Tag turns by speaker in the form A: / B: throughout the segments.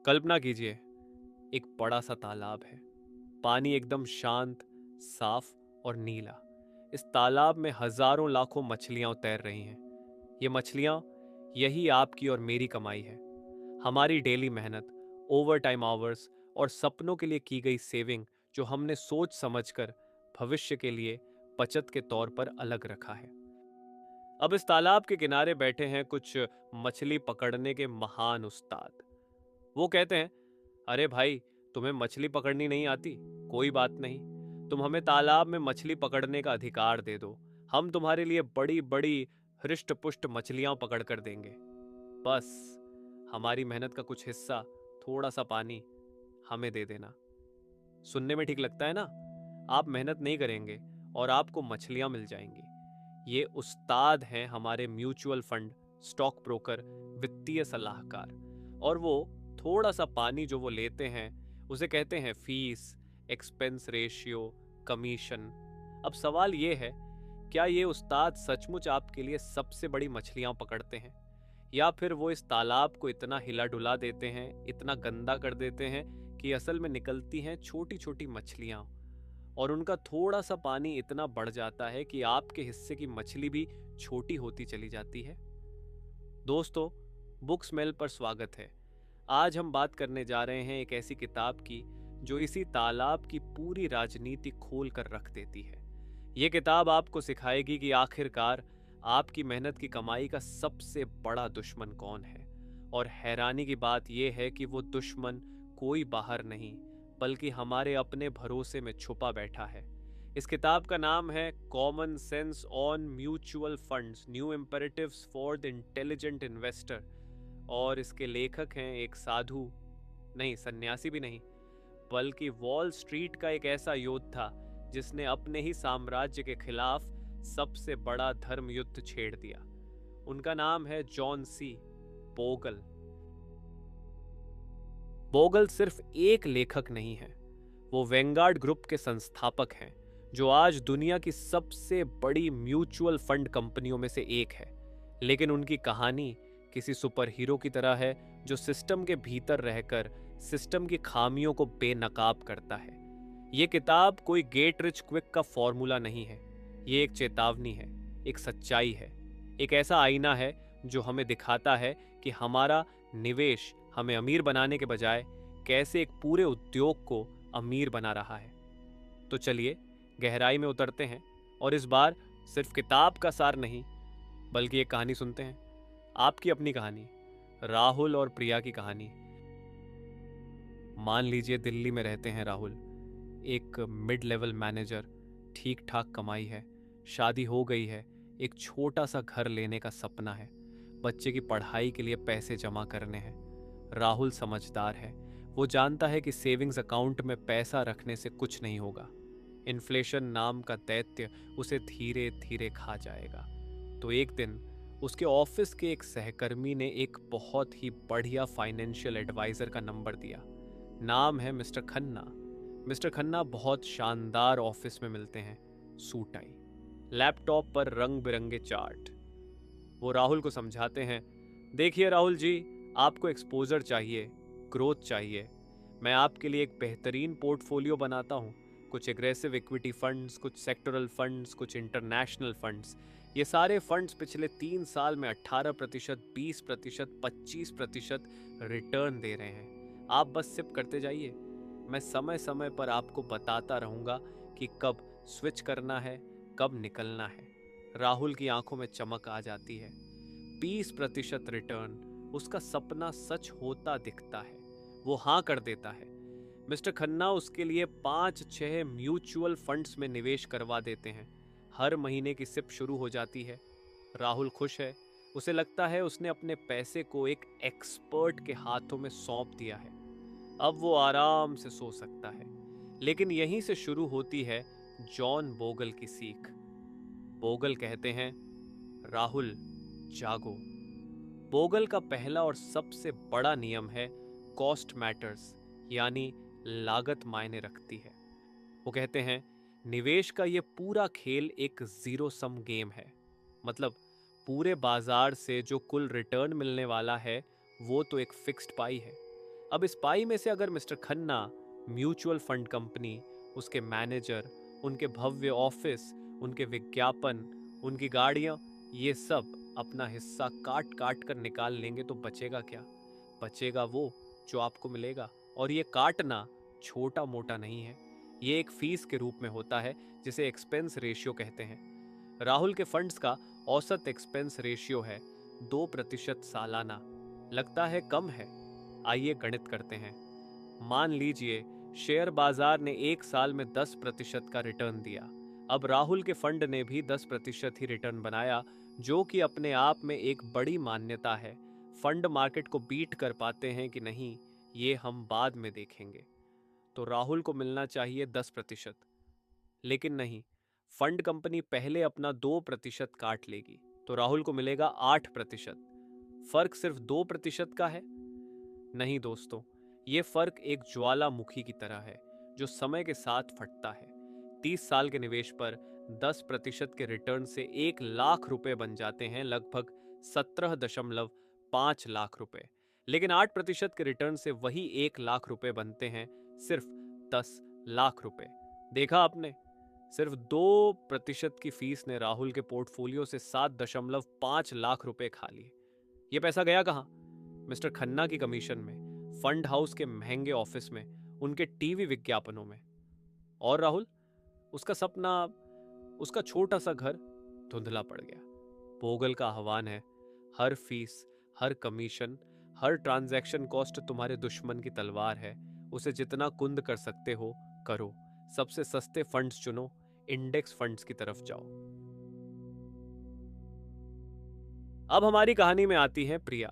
A: कल्पना कीजिए, एक बड़ा सा तालाब है। पानी एकदम शांत, साफ और नीला। इस तालाब में हजारों लाखों मछलियां तैर रही हैं। ये मछलियां, यही आपकी और मेरी कमाई है। हमारी डेली मेहनत, ओवर टाइम आवर्स और सपनों के लिए की गई सेविंग, जो हमने सोच समझकर भविष्य के लिए बचत के तौर पर अलग रखा है। अब इस तालाब के किनारे बैठे हैं कुछ मछली पकड़ने के महान उस्ताद। वो कहते हैं, अरे भाई, तुम्हें मछली पकड़नी नहीं आती? कोई बात नहीं, तुम हमें तालाब में मछली पकड़ने का अधिकार दे दो। हम तुम्हारे लिए बड़ी बड़ी हृष्ट पुष्ट मछलियां पकड़ कर देंगे। बस हमारी मेहनत का कुछ हिस्सा, थोड़ा सा पानी हमें दे देना। सुनने में ठीक लगता है ना? आप मेहनत नहीं करेंगे और आपको मछलियां मिल जाएंगी। ये उस्ताद हैं हमारे म्यूचुअल फंड, स्टॉक ब्रोकर, वित्तीय सलाहकार। और वो थोड़ा सा पानी जो वो लेते हैं, उसे कहते हैं फीस, एक्सपेंस रेशियो, कमीशन। अब सवाल ये है, क्या ये उस्ताद सचमुच आपके लिए सबसे बड़ी मछलियां पकड़ते हैं, या फिर वो इस तालाब को इतना हिला डुला देते हैं, इतना गंदा कर देते हैं कि असल में निकलती हैं छोटी छोटी मछलियां, और उनका थोड़ा सा पानी इतना बढ़ जाता है कि आपके हिस्से की मछली भी छोटी होती चली जाती है। दोस्तों, बुक स्मेल पर स्वागत है। आज हम बात करने जा रहे हैं एक ऐसी किताब की जो इसी तालाब की पूरी राजनीति खोल कर रख देती है। ये किताब आपको सिखाएगी कि आखिरकार आपकी मेहनत की कमाई का सबसे बड़ा दुश्मन कौन है। और हैरानी की बात यह है कि वो दुश्मन कोई बाहर नहीं, बल्कि हमारे अपने भरोसे में छुपा बैठा है। इस किताब का नाम है common sense on mutual funds, new imperatives for the intelligent investor. और इसके लेखक हैं एक साधु, नहीं सन्यासी भी नहीं, बल्कि वॉल स्ट्रीट का एक ऐसा योद्धा जिसने अपने ही साम्राज्य के खिलाफ सबसे बड़ा धर्म युद्ध छेड़ दिया। उनका नाम है जॉन सी बोगल। बोगल सिर्फ एक लेखक नहीं है, वो वेंगार्ड ग्रुप के संस्थापक हैं, जो आज दुनिया की सबसे बड़ी म्यूचुअल फंड कंपनियों में से एक है। लेकिन उनकी कहानी किसी सुपर हीरो की तरह है, जो सिस्टम के भीतर रहकर सिस्टम की खामियों को बेनकाब करता है। ये किताब कोई गेट रिच क्विक का फॉर्मूला नहीं है। ये एक चेतावनी है, एक सच्चाई है, एक ऐसा आईना है जो हमें दिखाता है कि हमारा निवेश हमें अमीर बनाने के बजाय कैसे एक पूरे उद्योग को अमीर बना रहा है। तो चलिए गहराई में उतरते हैं और इस बार सिर्फ किताब का सार नहीं, बल्कि एक कहानी सुनते हैं। आपकी अपनी कहानी, राहुल और प्रिया की कहानी। मान लीजिए दिल्ली में रहते हैं राहुल, एक मिड लेवल मैनेजर, ठीक ठाक कमाई है, शादी हो गई है, एक छोटा सा घर लेने का सपना है, बच्चे की पढ़ाई के लिए पैसे जमा करने हैं। राहुल समझदार है, वो जानता है कि सेविंग्स अकाउंट में पैसा रखने से कुछ नहीं होगा। इन्फ्लेशन नाम का दैत्य उसे धीरे धीरे खा जाएगा। तो एक दिन उसके ऑफिस के एक सहकर्मी ने एक बहुत ही बढ़िया फाइनेंशियल एडवाइजर का नंबर दिया। नाम है मिस्टर खन्ना। मिस्टर खन्ना बहुत शानदार ऑफिस में मिलते हैं, सूट टाई, लैपटॉप पर रंग बिरंगे चार्ट। वो राहुल को समझाते हैं, देखिए राहुल जी, आपको एक्सपोजर चाहिए, ग्रोथ चाहिए। मैं आपके लिए एक बेहतरीन पोर्टफोलियो बनाता हूँ। कुछ एग्रेसिव इक्विटी फंड्स, कुछ सेक्टरल फंड्स, कुछ इंटरनेशनल फंड्स। ये सारे फंड्स पिछले 3 साल में 18%, 20%, 25% रिटर्न दे रहे हैं। आप बस सिप करते जाइए। मैं समय समय पर आपको बताता रहूँगा कि कब स्विच करना है, कब निकलना है। राहुल की आंखों में चमक आ जाती है। 20% रिटर्न, उसका सपना सच होता दिखता है। वो हाँ कर देता है। मिस्टर खन्ना उसके लिए 5-6 म्यूचुअल फंड्स में निवेश करवा देते हैं। हर महीने की सिप शुरू हो जाती है। राहुल खुश है। उसे लगता है उसने अपने पैसे को एक एक्सपर्ट के हाथों में सौंप दिया है। अब वो आराम से सो सकता है। लेकिन यहीं से शुरू होती है जॉन बोगल की सीख। बोगल कहते हैं, राहुल जागो। बोगल का पहला और सबसे बड़ा नियम है कॉस्ट मैटर्स, यानी लागत मायने रखती है। वो कहते हैं, निवेश का ये पूरा खेल एक जीरो सम गेम है। मतलब पूरे बाजार से जो कुल रिटर्न मिलने वाला है वो तो एक फिक्स्ड पाई है, अब इस पाई में से अगर mister Khanna, mutual fund company, उसके मैनेजर, उनके भव्य ऑफिस, उनके विज्ञापन, उनकी गाड़ियां, ये सब अपना हिस्सा काट काट कर निकाल लेंगे तो बचेगा क्या? बचेगा वो जो आपको मिलेगा। और ये काटना छोटा मोटा नहीं है, ये एक फीस के रूप में होता है जिसे एक्सपेंस रेशियो कहते हैं। राहुल के फंड्स का औसत एक्सपेंस रेशियो है 2% सालाना। लगता है कम है? आइए गणित करते हैं। मान लीजिए शेयर बाजार ने एक साल में 10% का रिटर्न दिया। अब राहुल के फंड ने भी 10% ही रिटर्न बनाया, जो कि अपने आप में एक बड़ी मान्यता है। फंड मार्केट को बीट कर पाते हैं कि नहीं, ये हम बाद में देखेंगे। तो राहुल को मिलना चाहिए 10%, लेकिन नहीं, फंड कंपनी पहले अपना 2% काट लेगी, तो राहुल को मिलेगा 8%। फर्क सिर्फ 2% का है? नहीं दोस्तों, ये फर्क एक ज्वालामुखी की तरह है जो समय के साथ फटता है। 30 साल के निवेश पर 10% के रिटर्न से 1 लाख रुपए बन जाते हैं, लगभग 17.5 लाख रुपए। लेकिन 8% के रिटर्न से वही 1 लाख रुपए बनते हैं सिर्फ 10 लाख रुपए। देखा आपने, सिर्फ 2% की फीस ने राहुल के पोर्टफोलियो से 7.5 लाख रुपए खा लिए। ये पैसा गया कहाँ? मिस्टर खन्ना की कमीशन में, फंड हाउस के महंगे ऑफिस में, उनके टीवी विज्ञापनों में। और राहुल, उसका सपना, उसका छोटा सा घर धुंधला पड़ गया। बोगल का आह्वान है, हर फीस, हर कमीशन, हर ट्रांजैक्शन कॉस्ट तुम्हारे दुश्मन की तलवार है। उसे जितना कुंद कर सकते हो करो। सबसे सस्ते फंड्स चुनो, इंडेक्स फंड्स की तरफ जाओ। अब हमारी कहानी में आती है प्रिया।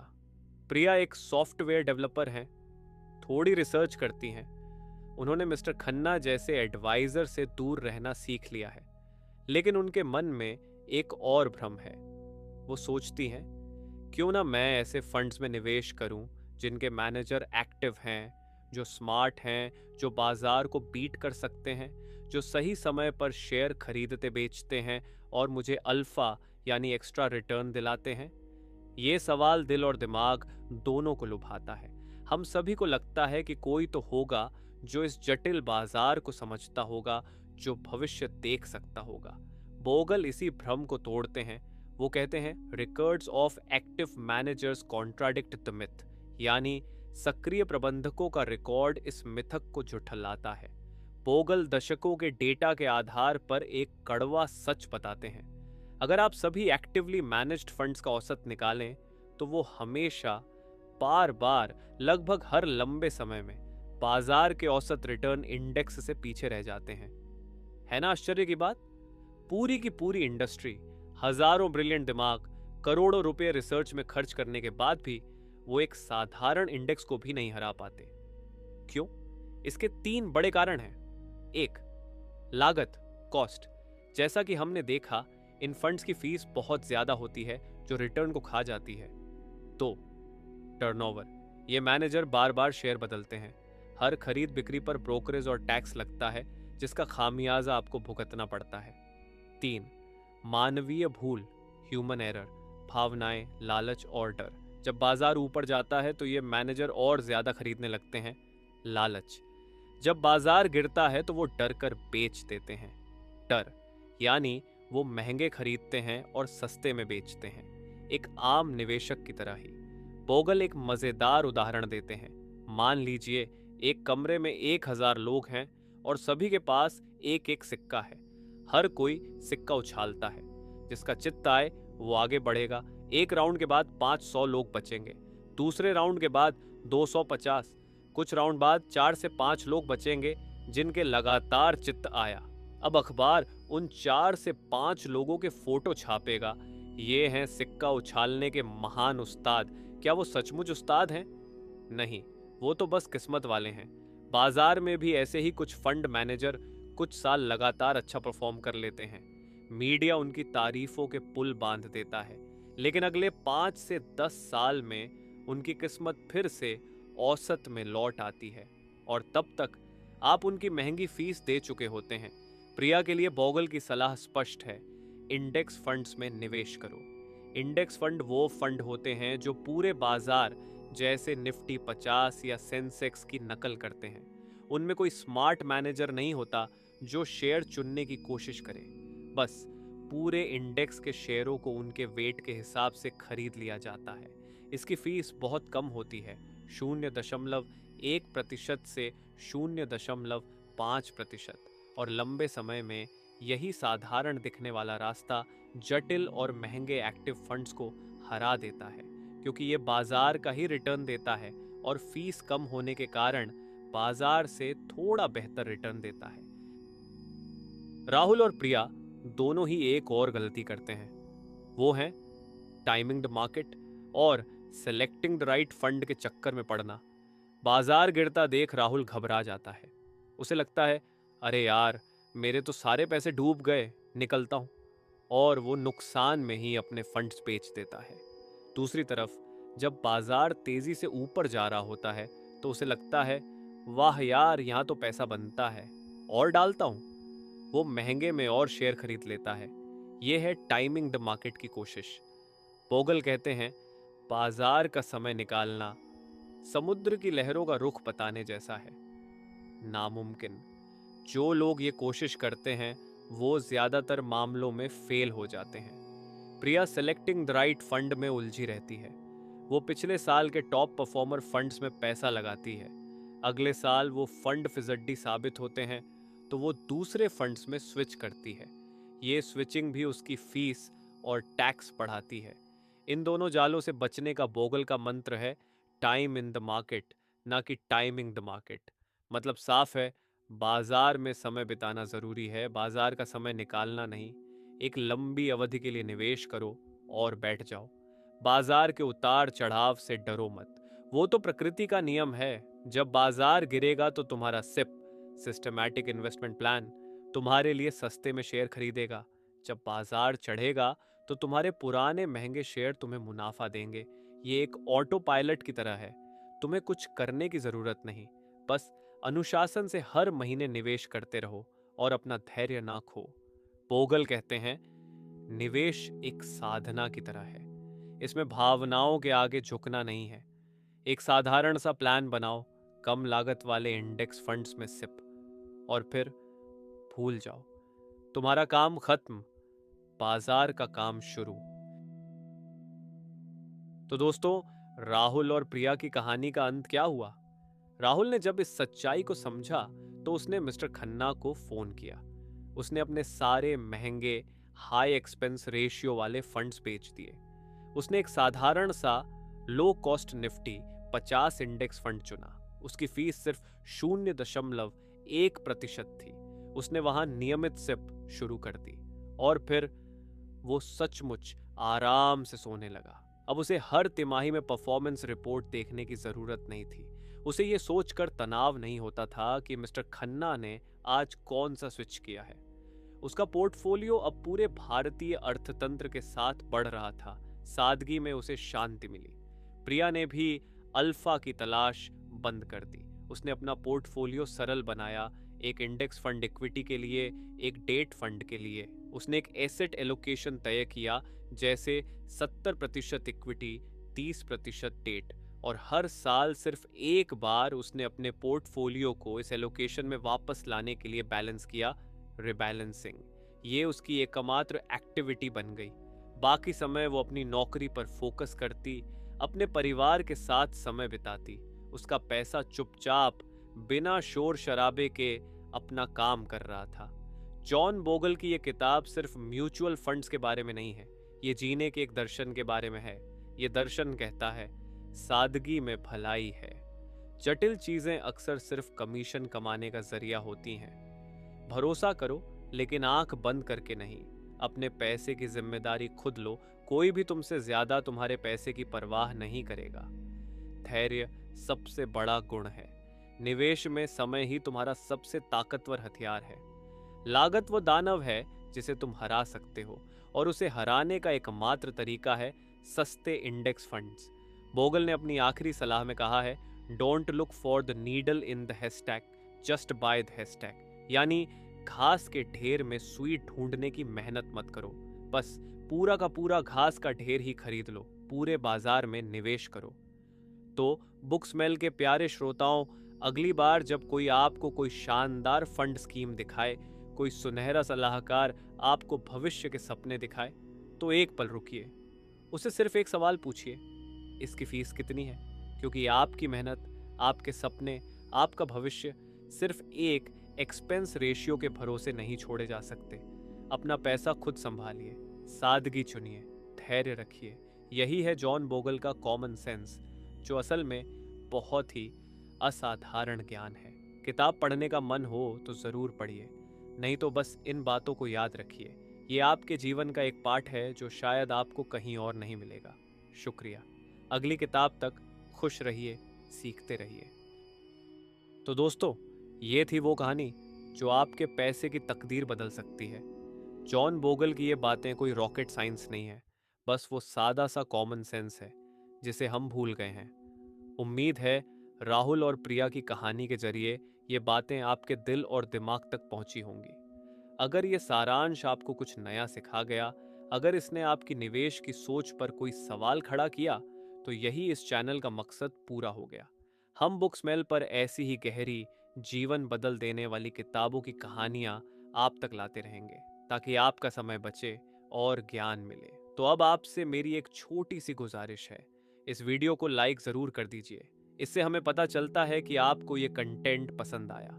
A: प्रिया एक सॉफ्टवेयर डेवलपर हैं, थोड़ी रिसर्च करती हैं। उन्होंने मिस्टर खन्ना जैसे एडवाइजर से दूर रहना सीख लिया है, लेकिन उनके मन में एक और भ्रम है। वो सोचती हैं, क्यों ना मैं ऐसे फंड्स में निवेश करूं जिनके मैनेजर एक्टिव हैं, जो स्मार्ट हैं, जो बाजार को बीट कर सकते हैं, जो सही समय पर शेयर खरीदते बेचते हैं और मुझे अल्फा यानी एक्स्ट्रा रिटर्न दिलाते हैं। ये सवाल दिल और दिमाग दोनों को लुभाता है। हम सभी को लगता है कि कोई तो होगा जो इस जटिल बाजार को समझता होगा, जो भविष्य देख सकता होगा। बोगल इसी भ्रम को तोड़ते हैं। वो कहते हैं, records of active managers contradict the myth, यानी सक्रिय प्रबंधकों का रिकॉर्ड इस मिथक को झुठलाता है। बोगल दशकों के डेटा के आधार पर एक कड़वा सच बताते हैं। अगर आप सभी एक्टिवली मैनेज्ड फंड्स का औसत निकालें तो वो हमेशा, बार बार, लगभग हर लंबे समय में बाजार के औसत रिटर्न इंडेक्स से पीछे रह जाते हैं। है ना आश्चर्य की बात? पूरी की पूरी इंडस्ट्री, हजारों ब्रिलियंट दिमाग, करोड़ों रुपए रिसर्च में खर्च करने के बाद भी वो एक साधारण इंडेक्स को भी नहीं हरा पाते। क्यों? इसके 3 बड़े कारण हैं। 1, लागत, कॉस्ट। जैसा कि हमने देखा, इन फंड्स की फीस बहुत ज्यादा होती है जो रिटर्न को खा जाती है। 2, टर्नओवर। ये मैनेजर बार बार शेयर बदलते हैं। हर खरीद बिक्री पर ब्रोकरेज और टैक्स लगता है, जिसका खामियाजा आपको भुगतना पड़ता है। 3, मानवीय भूल, ह्यूमन एरर, भावनाएं, लालच और डर। जब बाजार ऊपर जाता है तो ये मैनेजर और ज्यादा खरीदने लगते हैं। लालच। जब बाजार गिरता है तो वो डर कर बेच देते हैं। डर, यानी वो महंगे खरीदते हैं और सस्ते में बेचते हैं, एक आम निवेशक की तरह ही। बोगल एक मजेदार उदाहरण देते हैं। मान लीजिए एक कमरे में 1000 लोग हैं और सभी के पास एक एक सिक्का है। हर कोई सिक्का उछालता है, जिसका चित्त आए वो आगे बढ़ेगा। एक राउंड के बाद 500 लोग बचेंगे, दूसरे राउंड के बाद 250, कुछ राउंड बाद 4 से 5 लोग बचेंगे जिनके लगातार चित्त आया। अब अखबार उन 4 से 5 लोगों के फोटो छापेगा। ये हैं सिक्का उछालने के महान उस्ताद। क्या वो सचमुच उस्ताद हैं? नहीं, वो तो बस किस्मत वाले हैं। बाजार में भी ऐसे ही कुछ फंड मैनेजर कुछ साल लगातार अच्छा परफॉर्म कर लेते हैं। मीडिया उनकी तारीफों के पुल बांध देता है, लेकिन अगले 5 से 10 साल में उनकी किस्मत फिर से औसत में लौट आती है और तब तक आप उनकी महंगी फीस दे चुके होते हैं। प्रिया के लिए बोगल की सलाह स्पष्ट है, इंडेक्स फंड्स में निवेश करो। इंडेक्स फंड वो फंड होते हैं जो पूरे बाजार, जैसे निफ्टी 50 या सेंसेक्स की नकल करते हैं। उनमें कोई स्मार्ट मैनेजर नहीं होता जो शेयर चुनने की कोशिश करे। बस पूरे इंडेक्स के शेयरों को उनके वेट के हिसाब से खरीद लिया जाता है। इसकी फीस बहुत कम होती है, 0.1% से 0.5%, और लंबे समय में यही साधारण दिखने वाला रास्ता जटिल और महंगे एक्टिव फंड्स को हरा देता है, क्योंकि ये बाजार का ही रिटर्न देता है और फीस कम होने के कारण बाजार से थोड़ा बेहतर रिटर्न देता है। राहुल और प्रिया दोनों ही एक और गलती करते हैं, वो है टाइमिंग द मार्केट और सेलेक्टिंग द राइट फंड के चक्कर में पड़ना। बाजार गिरता देख राहुल घबरा जाता है। उसे लगता है, अरे यार, मेरे तो सारे पैसे डूब गए, निकलता हूं, और वो नुकसान में ही अपने फंड्स बेच देता है। दूसरी तरफ जब बाजार तेजी से ऊपर जा रहा होता है तो उसे लगता है, वाह यार, यहां तो पैसा बनता है, और डालता हूं। वो महंगे में और शेयर खरीद लेता है। ये है टाइमिंग द मार्केट की कोशिश। बोगल कहते हैं, बाजार का समय निकालना समुद्र की लहरों का रुख बताने जैसा है, नामुमकिन। जो लोग ये कोशिश करते हैं वो ज्यादातर मामलों में फेल हो जाते हैं। प्रिया सेलेक्टिंग द राइट फंड में उलझी रहती है। वो पिछले साल के टॉप परफॉर्मर फंड्स में पैसा लगाती है। अगले साल वो फंड फिजड्डी साबित होते हैं तो वो दूसरे फंड्स में स्विच करती है। ये स्विचिंग भी उसकी फीस और टैक्स बढ़ाती है। इन दोनों जालों से बचने का बोगल का मंत्र है टाइम इन द मार्केट, ना कि टाइमिंग द मार्केट। मतलब साफ है, बाजार में समय बिताना जरूरी है, बाजार का समय निकालना नहीं। एक लंबी अवधि के लिए निवेश करो और बैठ जाओ। बाजार के उतार चढ़ाव से डरो मत, वो तो प्रकृति का नियम है। जब बाजार गिरेगा तो तुम्हारा सिप, सिस्टमैटिक इन्वेस्टमेंट प्लान, तुम्हारे लिए सस्ते में शेयर खरीदेगा। जब बाजार चढ़ेगा तो तुम्हारे पुराने महंगे शेयर तुम्हें मुनाफा देंगे। ये एक ऑटो पायलट की तरह है, तुम्हें कुछ करने की जरूरत नहीं, बस अनुशासन से हर महीने निवेश करते रहो और अपना धैर्य ना खो। बोगल कहते हैं, निवेश एक साधना की तरह है, इसमें भावनाओं के आगे झुकना नहीं है। एक साधारण सा प्लान बनाओ, कम लागत वाले इंडेक्स फंड्स में सिप, और फिर भूल जाओ, तुम्हारा काम खत्म, बाजार का काम शुरू। तो दोस्तों, राहुल और प्रिया की कहानी का अंत क्या हुआ? राहुल ने जब इस सच्चाई को समझा तो उसने मिस्टर खन्ना को फोन किया। उसने अपने सारे महंगे हाई एक्सपेंस रेशियो वाले फंड्स बेच दिए। उसने एक साधारण सा low cost Nifty 50 index fund चुना। उसकी फीस सिर्फ 0.1% थी। उसने वहां नियमित सिप शुरू कर दी और फिर वो सचमुच आराम से सोने लगा। अब उसे हर तिमाही में परफॉर्मेंस रिपोर्ट देखने की जरूरत नहीं थी। उसे ये सोचकर तनाव नहीं होता था कि मिस्टर खन्ना ने आज कौन सा स्विच किया है। उसका पोर्टफोलियो अब पूरे भारतीय अर्थतंत्र के साथ बढ़ रहा था। सादगी में उसे शांति मिली। प्रिया ने भी अल्फा की तलाश बंद कर दी। उसने अपना पोर्टफोलियो सरल बनाया, एक इंडेक्स फंड इक्विटी के लिए, एक डेट फंड के लिए। उसने एक एसेट एलोकेशन तय किया, जैसे 70% इक्विटी, 30% डेट, और हर साल सिर्फ एक बार उसने अपने पोर्टफोलियो को इस एलोकेशन में वापस लाने के लिए बैलेंस किया, रिबैलेंसिंग। ये उसकी एकमात्र एक्टिविटी बन गई। बाकी समय वो अपनी नौकरी पर फोकस करती, अपने परिवार के साथ समय बिताती। उसका पैसा चुपचाप बिना शोर शराबे के अपना काम कर रहा था। जॉन बोगल की यह किताब सिर्फ म्यूचुअल फंड्स के बारे में नहीं है, ये जीने के एक दर्शन के बारे में है। ये दर्शन कहता है, सादगी में भलाई है। जटिल चीजें अक्सर सिर्फ कमीशन कमाने का जरिया होती हैं। भरोसा करो, लेकिन आंख बंद करके नहीं। अपने पैसे की जिम्मेदारी खुद लो। कोई भी तुमसे ज्यादा तुम्हारे पैसे की परवाह नहीं करेगा। धैर्य सबसे बड़ा गुण है। निवेश में समय ही तुम्हारा सबसे ताकतवर हथियार है। लागत वो दानव है जिसे तुम हरा सकते हो, और उसे हराने का एकमात्र तरीका है सस्ते इंडेक्स फंड्स। बोगल ने अपनी आखिरी सलाह में कहा है, don't look for the needle in the hashtag, just by the hashtag. यानी घास के ढेर में सुई ढूंढने की मेहनत मत करो, बस पूरा का पूरा घास का ढेर ही खरीद लो। पूरे बाजार में निवेश करो। तो बुक स्मेल के प्यारे श्रोताओं, अगली बार जब कोई आपको कोई शानदार फंड स्कीम दिखाए, कोई सुनहरा सलाहकार आपको भविष्य के सपने दिखाए, तो एक पल रुकिए, उसे सिर्फ एक सवाल पूछिए, इसकी फीस कितनी है? क्योंकि आपकी मेहनत, आपके सपने, आपका भविष्य सिर्फ एक एक्सपेंस रेशियो के भरोसे नहीं छोड़े जा सकते। अपना पैसा खुद संभालिए, सादगी चुनिए, धैर्य रखिए। यही है जॉन बोगल का कॉमन सेंस, जो असल में बहुत ही असाधारण ज्ञान है। किताब पढ़ने का मन हो तो ज़रूर पढ़िए, नहीं तो बस इन बातों को याद रखिए। ये आपके जीवन का एक पाठ है जो शायद आपको कहीं और नहीं मिलेगा। शुक्रिया। अगली किताब तक खुश रहिए, सीखते रहिए। तो दोस्तों, ये थी वो कहानी जो आपके पैसे की तकदीर बदल सकती है। जॉन बोगल की ये बातें कोई रॉकेट साइंस नहीं है, बस वो सादा सा कॉमन सेंस है जिसे हम भूल गए हैं। उम्मीद है राहुल और प्रिया की कहानी के जरिए ये बातें आपके दिल और दिमाग तक पहुंची होंगी। अगर ये सारांश आपको कुछ नया सिखा गया, अगर इसने आपकी निवेश की सोच पर कोई सवाल खड़ा किया, तो यही इस चैनल का मकसद पूरा हो गया। हम बुक स्मेल पर ऐसी ही गहरी, जीवन बदल देने वाली किताबों की कहानियां आप तक लाते रहेंगे, ताकि आपका समय बचे और ज्ञान मिले। तो अब आपसे मेरी एक छोटी सी गुजारिश है, इस वीडियो को लाइक ज़रूर कर दीजिए। इससे हमें पता चलता है कि आपको ये कंटेंट पसंद आया।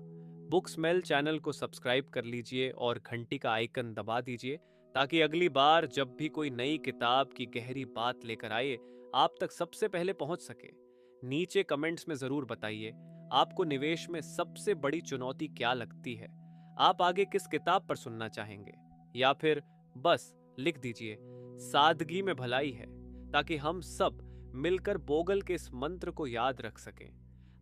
A: बुक स्मेल चैनल को सब्सक्राइब कर लीजिए और घंटी का आइकन दबा दीजिए, ताकि अगली बार जब भी कोई नई किताब की गहरी बात लेकर आए, आप तक सबसे पहले पहुंच सके। नीचे कमेंट्स में ज़रूर बताइए, आपको निवेश में सबसे बड़ी चुनौती क्या लगती है? आप आगे किस किताब पर सुनना चाहेंगे? या फिर बस लिख दीजिए, सादगी में भलाई है, ताकि हम सब मिलकर बोगल के इस मंत्र को याद रख सकें।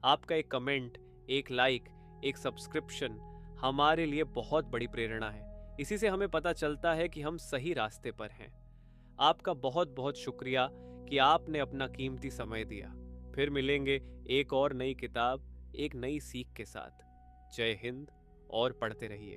A: आपका एक कमेंट, एक लाइक, एक सब्सक्रिप्शन हमारे लिए बहुत बड़ी प्रेरणा है। इसी से हमें पता चलता है कि हम सही रास्ते पर हैं। आपका बहुत बहुत शुक्रिया कि आपने अपना कीमती समय दिया। फिर मिलेंगे एक और नई किताब, एक नई सीख के साथ। जय हिंद और पढ़ते रहिए।